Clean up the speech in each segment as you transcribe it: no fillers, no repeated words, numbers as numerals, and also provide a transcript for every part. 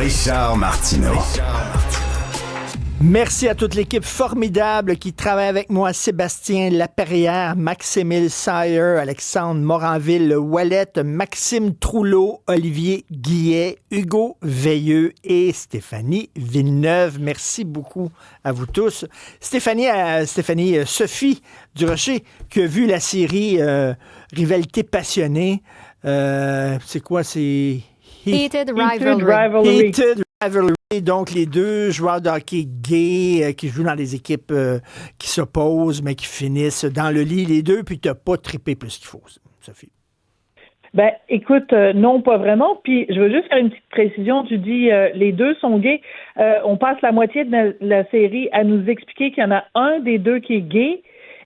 Richard Martineau. Merci à toute l'équipe formidable qui travaille avec moi. Sébastien Laperrière, Maximile Sayer, Alexandre Moranville-Ouellette, Maxime Trouleau, Olivier Guillet, Hugo Veilleux et Stéphanie Villeneuve. Merci beaucoup à vous tous. Sophie Durocher, qui a vu la série Rivalité passionnée. C'est quoi? C'est... Heated Rivalry. Heated Rivalry. Donc, les deux joueurs de hockey gays qui jouent dans des équipes qui s'opposent, mais qui finissent dans le lit, les deux, puis tu n'as pas trippé plus qu'il faut, Sophie. Ben, écoute, non, pas vraiment. Puis, je veux juste faire une petite précision. Tu dis, les deux sont gays. On passe la moitié de la série à nous expliquer qu'il y en a un des deux qui est gay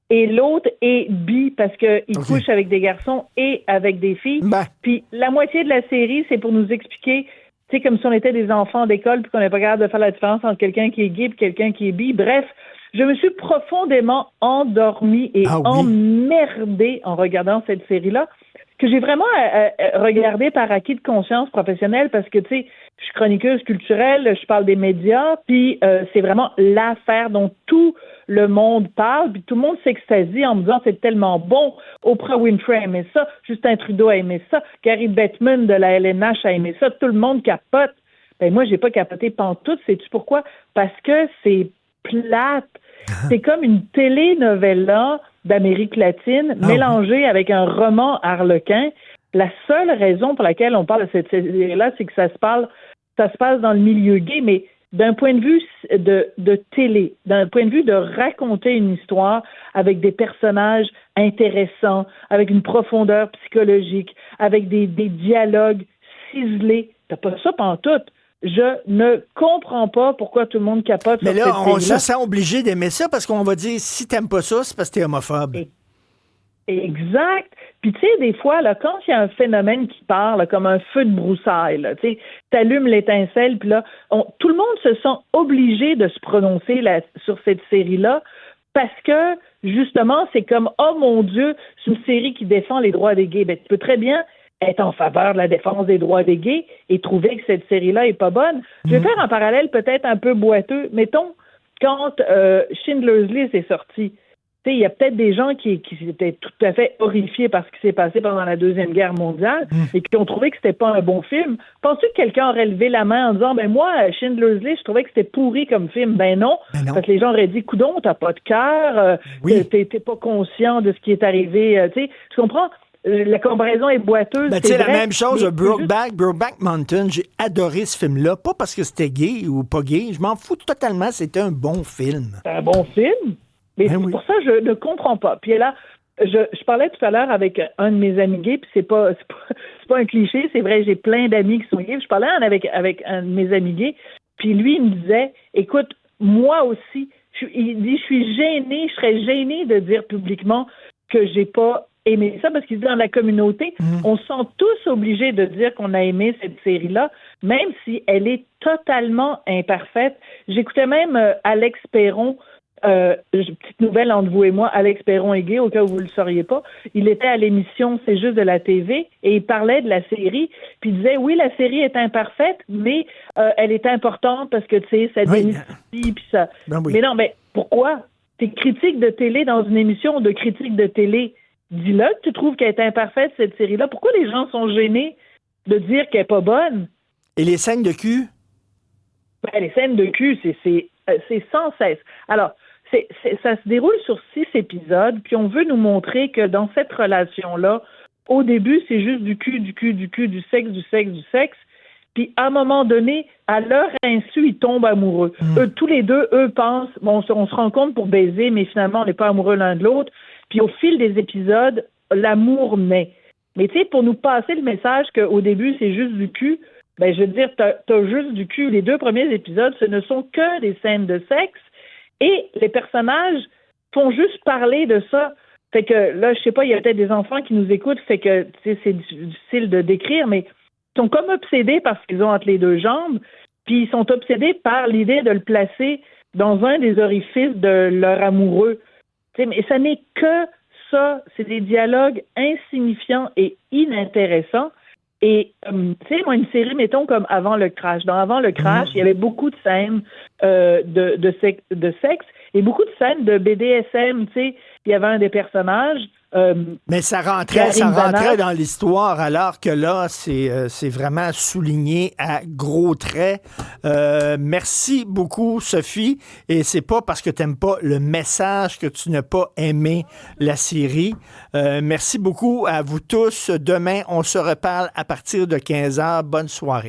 et l'autre est bi parce qu'il couche avec des garçons et avec des filles. Ben. Puis, la moitié de la série, c'est pour nous expliquer... Tu sais, comme si on était des enfants d'école puis qu'on n'est pas capable de faire la différence entre quelqu'un qui est gay et quelqu'un qui est bi. Bref, je me suis profondément endormie et emmerdée en regardant cette série-là, que j'ai vraiment regardé par acquis de conscience professionnelle parce que, tu sais, je suis chroniqueuse culturelle, je parle des médias, puis c'est vraiment l'affaire dont tout le monde parle, puis tout le monde s'extasie en me disant c'est tellement bon. Oprah Winfrey a aimé ça, Justin Trudeau a aimé ça, Gary Bettman de la LNH a aimé ça, tout le monde capote. Ben moi, j'ai pas capoté pantoute, sais-tu pourquoi? Parce que c'est plate. C'est comme une télénovela d'Amérique latine mélangée avec un roman harlequin. La seule raison pour laquelle on parle de cette série-là, c'est que ça se passe dans le milieu gay, mais d'un point de vue de télé, d'un point de vue de raconter une histoire avec des personnages intéressants, avec une profondeur psychologique, avec des dialogues ciselés. T'as pas ça pantoute. Je ne comprends pas pourquoi tout le monde capote sur cette série-là. Mais là, on se sent obligé d'aimer ça parce qu'on va dire, si t'aimes pas ça, c'est parce que t'es homophobe. Exact. Puis tu sais, des fois, là, quand il y a un phénomène qui part, là, comme un feu de broussailles, tu sais, t'allumes l'étincelle, puis là, tout le monde se sent obligé de se prononcer sur cette série-là parce que, justement, c'est comme, oh mon Dieu, c'est une série qui défend les droits des gays. Ben, tu peux très bien être en faveur de la défense des droits des gays et trouver que cette série-là est pas bonne. Je vais faire un parallèle peut-être un peu boiteux. Mettons, quand Schindler's List est sorti, il y a peut-être des gens qui étaient tout à fait horrifiés par ce qui s'est passé pendant la Deuxième Guerre mondiale et qui ont trouvé que c'était pas un bon film. Penses-tu que quelqu'un aurait levé la main en disant ben moi, Schindler's List, je trouvais que c'était pourri comme film? Ben non. Parce que les gens auraient dit coudon, t'as pas de cœur, t'es pas conscient de ce qui est arrivé. Tu comprends? La comparaison est boiteuse. Ben, tu sais, la même chose, Brokeback Mountain, j'ai adoré ce film-là, pas parce que c'était gay ou pas gay, je m'en fous totalement, c'était un bon film. C'est un bon film? Mais pour ça, je ne comprends pas. Puis là, je parlais tout à l'heure avec un de mes amis gays, puis c'est pas un cliché, c'est vrai, j'ai plein d'amis qui sont gays. Je parlais avec un de mes amis gays, puis lui, il me disait, écoute, moi aussi, il dit, je serais gêné de dire publiquement que j'ai pas aimé ça, parce qu'il dit, dans la communauté, on se sent tous obligés de dire qu'on a aimé cette série-là, même si elle est totalement imparfaite. J'écoutais même Alex Perron, petite nouvelle entre vous et moi, Alex Perron est gay, au cas où vous ne le sauriez pas. Il était à l'émission C'est juste de la TV et il parlait de la série, puis il disait, oui, la série est imparfaite, mais elle est importante parce que, tu sais, ça démystifie, puis ça... Mais non, mais pourquoi? T'es critique de télé dans une émission de critique de télé. Dis-le que tu trouves qu'elle est imparfaite, cette série-là. Pourquoi les gens sont gênés de dire qu'elle n'est pas bonne? Et les scènes de cul? Ben, les scènes de cul, c'est sans cesse. Alors, ça se déroule sur 6 épisodes, puis on veut nous montrer que dans cette relation-là, au début, c'est juste du cul, du sexe, puis à un moment donné, à leur insu, ils tombent amoureux. Eux, tous les deux, pensent, bon, on se rencontre pour baiser, mais finalement, on n'est pas amoureux l'un de l'autre, puis au fil des épisodes, l'amour naît. Mais tu sais, pour nous passer le message qu'au début, c'est juste du cul, ben je veux dire, t'as juste du cul. Les 2 premiers épisodes, ce ne sont que des scènes de sexe, et les personnages font juste parler de ça. Fait que là, je sais pas, il y a peut-être des enfants qui nous écoutent, fait que c'est difficile de décrire, mais ils sont comme obsédés par ce qu'ils ont entre les 2 jambes, puis ils sont obsédés par l'idée de le placer dans un des orifices de leur amoureux. T'sais, mais ça n'est que ça. C'est des dialogues insignifiants et inintéressants. Et, tu sais, moi, une série, mettons, comme Avant le crash. Dans Avant le crash, il y avait beaucoup de scènes de sexe et beaucoup de scènes de BDSM, tu sais. Il y avait un des personnages... mais ça rentrait dans l'histoire, alors que là, c'est vraiment souligné à gros traits. Merci beaucoup, Sophie. Et c'est pas parce que tu n'aimes pas le message que tu n'as pas aimé la série. Merci beaucoup à vous tous. Demain, on se reparle à partir de 15h. Bonne soirée.